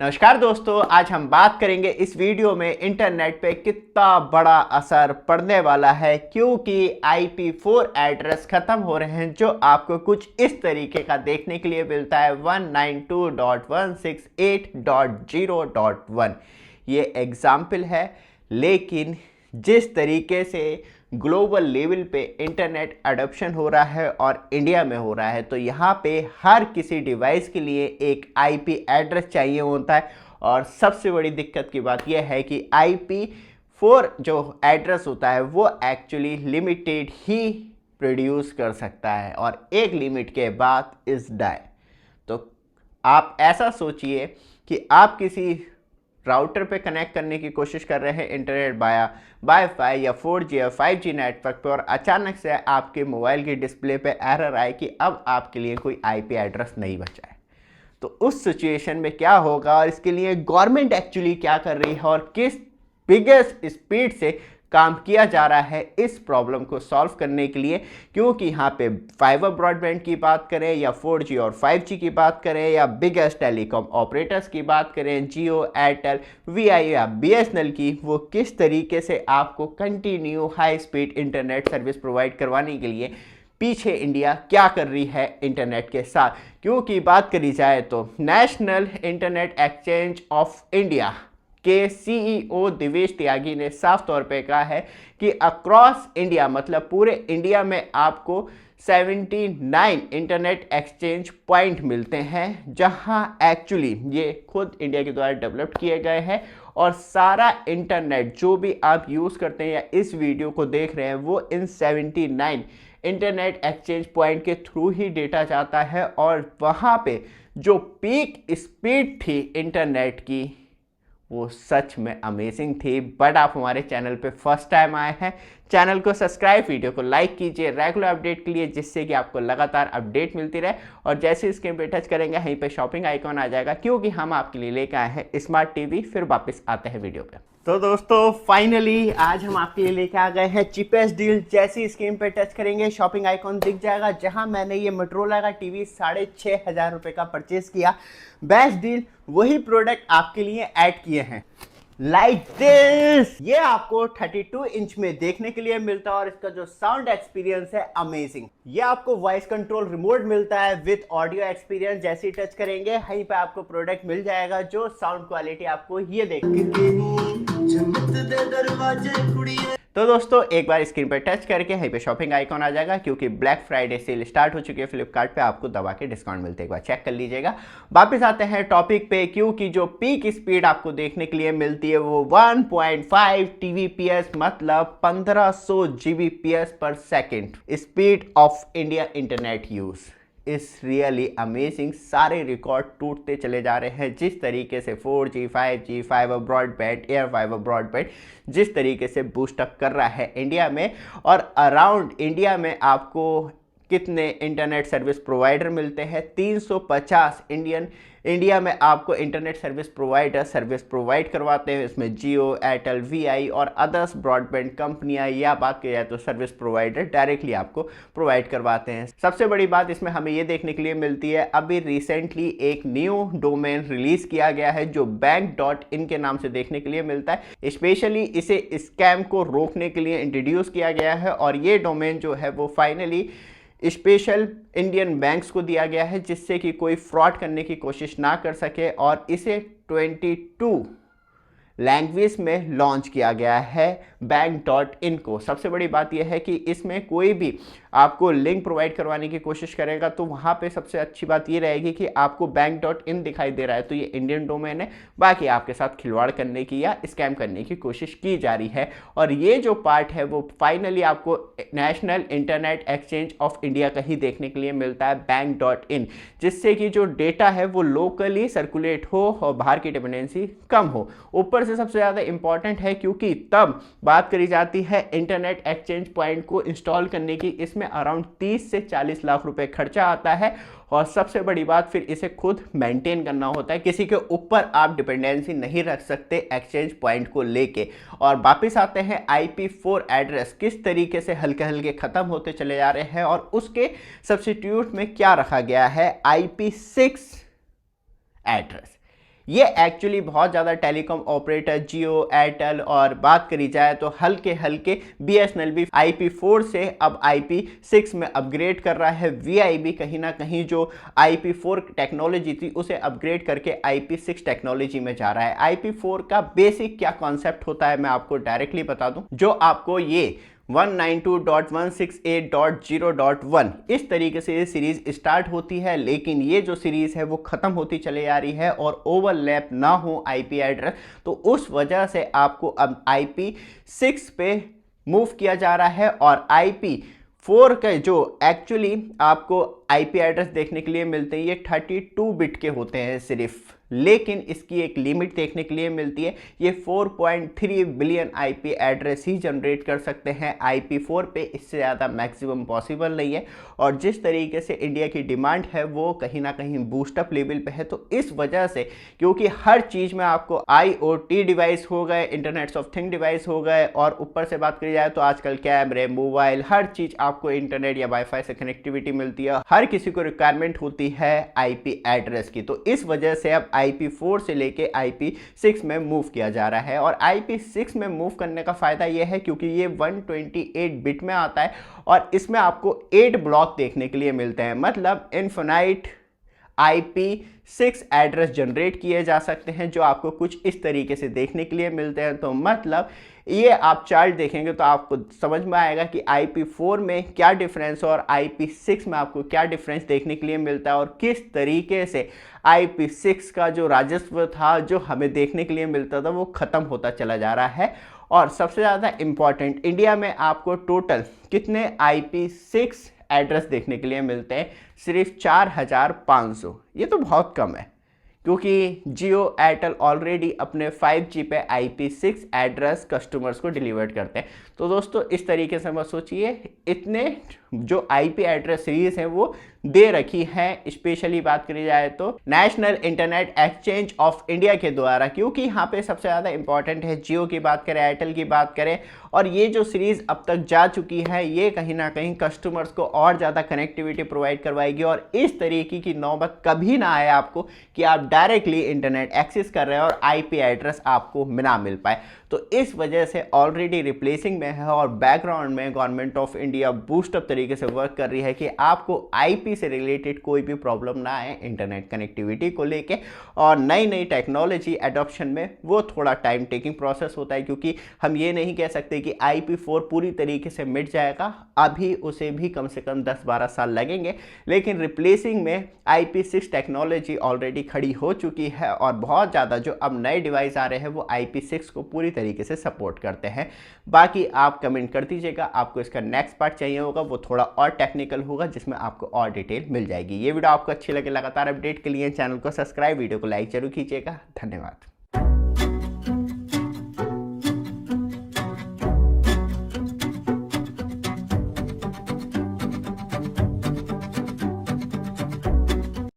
नमस्कार दोस्तों, आज हम बात करेंगे इस वीडियो में इंटरनेट पे कितना बड़ा असर पड़ने वाला है क्योंकि IP4 एड्रेस ख़त्म हो रहे हैं जो आपको कुछ इस तरीके का देखने के लिए मिलता है 192.168.0.1। ये एग्जाम्पल है, लेकिन जिस तरीके से ग्लोबल लेवल पे इंटरनेट अडॉप्शन हो रहा है और इंडिया में हो रहा है, तो यहाँ पे हर किसी डिवाइस के लिए एक IP एड्रेस चाहिए होता है। और सबसे बड़ी दिक्कत की बात यह है कि IP4 जो एड्रेस होता है वो एक्चुअली लिमिटेड ही प्रोड्यूस कर सकता है और एक लिमिट के बाद इज डाई। तो आप ऐसा सोचिए कि आप किसी राउटर पे कनेक्ट करने की कोशिश कर रहे हैं इंटरनेट बाया वाईफाई या 4G या 5G नेटवर्क पे, और अचानक से आपके मोबाइल की डिस्प्ले पे एरर आए कि अब आपके लिए कोई IP एड्रेस नहीं बचा है। तो उस सिचुएशन में क्या होगा और इसके लिए गवर्नमेंट एक्चुअली क्या कर रही है और किस बिगेस्ट स्पीड से काम किया जा रहा है इस प्रॉब्लम को सॉल्व करने के लिए। क्योंकि यहाँ पे फाइबर ब्रॉडबैंड की बात करें या 4G और 5G की बात करें या बिगेस्ट टेलीकॉम ऑपरेटर्स की बात करें, जियो, एयरटेल, VI या BSNL की, वो किस तरीके से आपको continue high speed internet service provide करवाने के लिए पीछे इंडिया क्या कर रही है इंटरनेट के साथ। क्योंकि बात करी जाए तो national internet exchange of India के CEO दिवेश त्यागी ने साफ तौर पे कहा है कि अक्रॉस इंडिया, मतलब पूरे इंडिया में आपको 79 इंटरनेट एक्सचेंज पॉइंट मिलते हैं, जहां एक्चुअली ये खुद इंडिया के द्वारा डेवलप किए गए हैं। और सारा इंटरनेट जो भी आप यूज़ करते हैं या इस वीडियो को देख रहे हैं वो इन 79 इंटरनेट एक्सचेंज पॉइंट के थ्रू ही डेटा जाता है। और वहाँ पे जो पीक स्पीड थी इंटरनेट की वो सच में अमेजिंग थी। बट आप हमारे चैनल पे फर्स्ट टाइम आए हैं, चैनल को सब्सक्राइब, वीडियो को लाइक कीजिए रेगुलर अपडेट के लिए, जिससे कि आपको लगातार अपडेट मिलती रहे। और जैसे ही स्क्रीन पे टच करेंगे यहीं पे शॉपिंग आइकॉन आ जाएगा, क्योंकि हम आपके लिए लेकर आए हैं स्मार्ट टीवी। फिर वापस आते हैं वीडियो पे। तो दोस्तों फाइनली आज हम आपके लिए लेके आ गए हैं चीपेस्ट डील। जैसी स्क्रीन पे टच करेंगे शॉपिंग आइकॉन दिख जाएगा, जहां मैंने ये मोटोरोला का टीवी 6,500 रुपये का परचेज किया। बेस्ट डील वही प्रोडक्ट आपके लिए ऐड किए हैं, लाइक दिस। ये आपको 32 इंच में देखने के लिए मिलता है और इसका जो साउंड एक्सपीरियंस है अमेजिंग। ये आपको वॉइस कंट्रोल रिमोट मिलता है विद ऑडियो एक्सपीरियंस। जैसे ही टच करेंगे यहीं पे आपको प्रोडक्ट मिल जाएगा जो साउंड क्वालिटी आपको ये तो दोस्तों एक बार स्क्रीन पर टच करके यहीं पे शॉपिंग आइकॉन आ जाएगा, क्योंकि ब्लैक फ्राइडे सेल स्टार्ट हो चुकी है फ्लिपकार्ट पे, आपको दबा के डिस्काउंट मिलते हैं, एक बार चेक कर लीजिएगा। वापस आते हैं टॉपिक पे, क्योंकि जो पीक स्पीड आपको देखने के लिए मिलती है वो 1.5 TBps, मतलब 1500 Gbps पर second speed of India internet use is really amazing. सारे रिकॉर्ड टूटते चले जा रहे हैं जिस तरीके से 4G 5G fibre broadband, air fibre broadband जिस तरीके से बूस्टअप कर रहा है इंडिया में। और अराउंड इंडिया में आपको कितने इंटरनेट सर्विस प्रोवाइडर मिलते हैं? 350 इंडिया में आपको internet service provider service provide करवाते हैं। इसमें जियो, एयरटेल, VI और अदर्स ब्रॉडबैंड कंपनियां, या बात की जाए तो सर्विस प्रोवाइडर डायरेक्टली आपको प्रोवाइड करवाते हैं। सबसे बड़ी बात इसमें हमें ये देखने के लिए मिलती है, अभी रिसेंटली एक न्यू डोमेन रिलीज किया गया है जो bank.in के नाम से देखने के लिए मिलता है। स्पेशली इसे स्कैम को रोकने के लिए इंट्रोड्यूस किया गया है और ये डोमेन जो है वो फाइनली स्पेशल इंडियन बैंक्स को दिया गया है, जिससे कि कोई फ्रॉड करने की कोशिश ना कर सके। और इसे 22 लैंग्वेज में लॉन्च किया गया है bank.in को। सबसे बड़ी बात यह है कि इसमें कोई भी आपको लिंक प्रोवाइड करवाने की कोशिश करेगा तो वहाँ पे सबसे अच्छी बात ये रहेगी कि आपको bank.in दिखाई दे रहा है तो ये इंडियन डोमेन है, बाकी आपके साथ खिलवाड़ करने की या स्कैम करने की कोशिश की जा रही है। और ये जो पार्ट है वो फाइनली आपको national internet exchange of India का ही देखने के लिए मिलता है bank.in, जिससे कि जो डेटा है वो लोकली सर्कुलेट हो और बाहर की डिपेंडेंसी कम हो। ऊपर से सबसे ज़्यादा इंपॉर्टेंट है क्योंकि तब बात करी जाती है इंटरनेट एक्सचेंज पॉइंट को इंस्टॉल करने की, इसमें अराउंड 30 से 40 लाख रुपए खर्चा आता है। और सबसे बड़ी बात फिर इसे खुद मेंटेन करना होता है, किसी के ऊपर आप डिपेंडेंसी नहीं रख सकते एक्सचेंज पॉइंट को लेके। और वापस आते हैं IP4 एड्रेस किस तरीके से हल्के हल्के ख़त्म होते चले जा रहे हैं और उसके सब्स्टिट्यूट में क्या रखा गया है, IP6 एड्रेस। ये एक्चुअली बहुत ज़्यादा टेलीकॉम ऑपरेटर जियो, एयरटेल और बात करी जाए तो हल्के हल्के BSNL भी IP4 से अब IP6 में अपग्रेड कर रहा है। VI भी कहीं ना कहीं जो IP4 टेक्नोलॉजी थी उसे अपग्रेड करके IP6 टेक्नोलॉजी में जा रहा है। IP4 का बेसिक क्या कॉन्सेप्ट होता है मैं आपको डायरेक्टली बता दूं। जो आपको ये 192.168.0.1 इस तरीके से ये सीरीज स्टार्ट होती है, लेकिन ये जो सीरीज है वो खत्म होती चले जा रही है और ओवरलैप ना हो IP एड्रेस, तो उस वजह से आपको अब IP6 पे मूव किया जा रहा है। और IP4 के जो एक्चुअली आपको IP एड्रेस देखने के लिए मिलते हैं ये 32 बिट के होते हैं सिर्फ, लेकिन इसकी एक लिमिट देखने के लिए मिलती है। ये 4.3 बिलियन IP एड्रेस ही जनरेट कर सकते हैं IP4 पे, इससे ज़्यादा मैक्सिमम पॉसिबल नहीं है। और जिस तरीके से इंडिया की डिमांड है वो कहीं ना कहीं बूस्टअप लेवल पे है, तो इस वजह से क्योंकि हर चीज़ में आपको IoT डिवाइस हो गए, इंटरनेट्स ऑफ थिंग डिवाइस हो गए, और ऊपर से बात करी जाए तो आजकल कैमरे, मोबाइल, हर चीज़ आपको इंटरनेट या वाईफाई से कनेक्टिविटी मिलती है। हर किसी को रिक्वायरमेंट होती है IP एड्रेस की, तो इस वजह से अब IP4 से लेके IP6 में मूव किया जा रहा है। और IP6 में मूव करने का फ़ायदा यह है क्योंकि ये 128 बिट में आता है और इसमें आपको 8 ब्लॉक देखने के लिए मिलते हैं, मतलब इनफिनाइट IP6 एड्रेस जनरेट किए जा सकते हैं जो आपको कुछ इस तरीके से देखने के लिए मिलते हैं। तो मतलब ये आप चार्ट देखेंगे तो आपको समझ में आएगा कि IP4 में क्या डिफरेंस और IP6 में आपको क्या डिफरेंस देखने के लिए मिलता है, और किस तरीके से IP6 का जो राजस्व था जो हमें देखने के लिए मिलता था वो ख़त्म होता चला जा रहा है। और सबसे ज़्यादा इम्पॉर्टेंट, इंडिया में आपको टोटल कितने IP6 एड्रेस देखने के लिए मिलते हैं? सिर्फ 4500। ये तो बहुत कम है क्योंकि जियो, एयरटेल ऑलरेडी अपने 5G पे IP6 एड्रेस कस्टमर्स को डिलीवर करते हैं। तो दोस्तों इस तरीके से मत सोचिए, इतने जो IP एड्रेस सीरीज हैं वो दे रखी है, स्पेशली बात करी जाए तो national internet exchange of India के द्वारा, क्योंकि यहाँ पे सबसे ज़्यादा इंपॉर्टेंट है जियो की बात करें, एयरटेल की बात करें, और ये जो सीरीज़ अब तक जा चुकी है ये कहीं ना कहीं कस्टमर्स को और ज़्यादा कनेक्टिविटी प्रोवाइड करवाएगी और इस तरीके की नौबत कभी ना आए आपको कि आप डायरेक्टली इंटरनेट एक्सेस कर रहे हैं और IP एड्रेस आपको ना मिल पाए। तो इस वजह से ऑलरेडी रिप्लेसिंग में है और बैकग्राउंड में गवर्नमेंट ऑफ इंडिया बूस्टअप तरीके से वर्क कर रही है कि आपको IP से रिलेटेड कोई भी प्रॉब्लम ना आए इंटरनेट कनेक्टिविटी को लेके। और नई नई टेक्नोलॉजी एडॉप्शन में वो थोड़ा टाइम टेकिंग प्रोसेस होता है, क्योंकि हम ये नहीं कह सकते कि IP4 पूरी तरीके से मिट जाएगा, अभी उसे भी कम से कम 10-12 साल लगेंगे। लेकिन रिप्लेसिंग में IP6 टेक्नोलॉजी ऑलरेडी खड़ी हो चुकी है और बहुत ज़्यादा जो अब नए डिवाइस आ रहे हैं वो IP6 को पूरी तरीके से सपोर्ट करते हैं। बाकी आप कमेंट कर दीजिएगा, आपको इसका नेक्स्ट पार्ट चाहिए होगा, वो थोड़ा और टेक्निकल होगा जिसमें आपको और डिटेल मिल जाएगी। ये वीडियो आपको अच्छी लगे, लगातार अपडेट के लिए चैनल को सब्सक्राइब, वीडियो को लाइक जरूर कीजिएगा। धन्यवाद।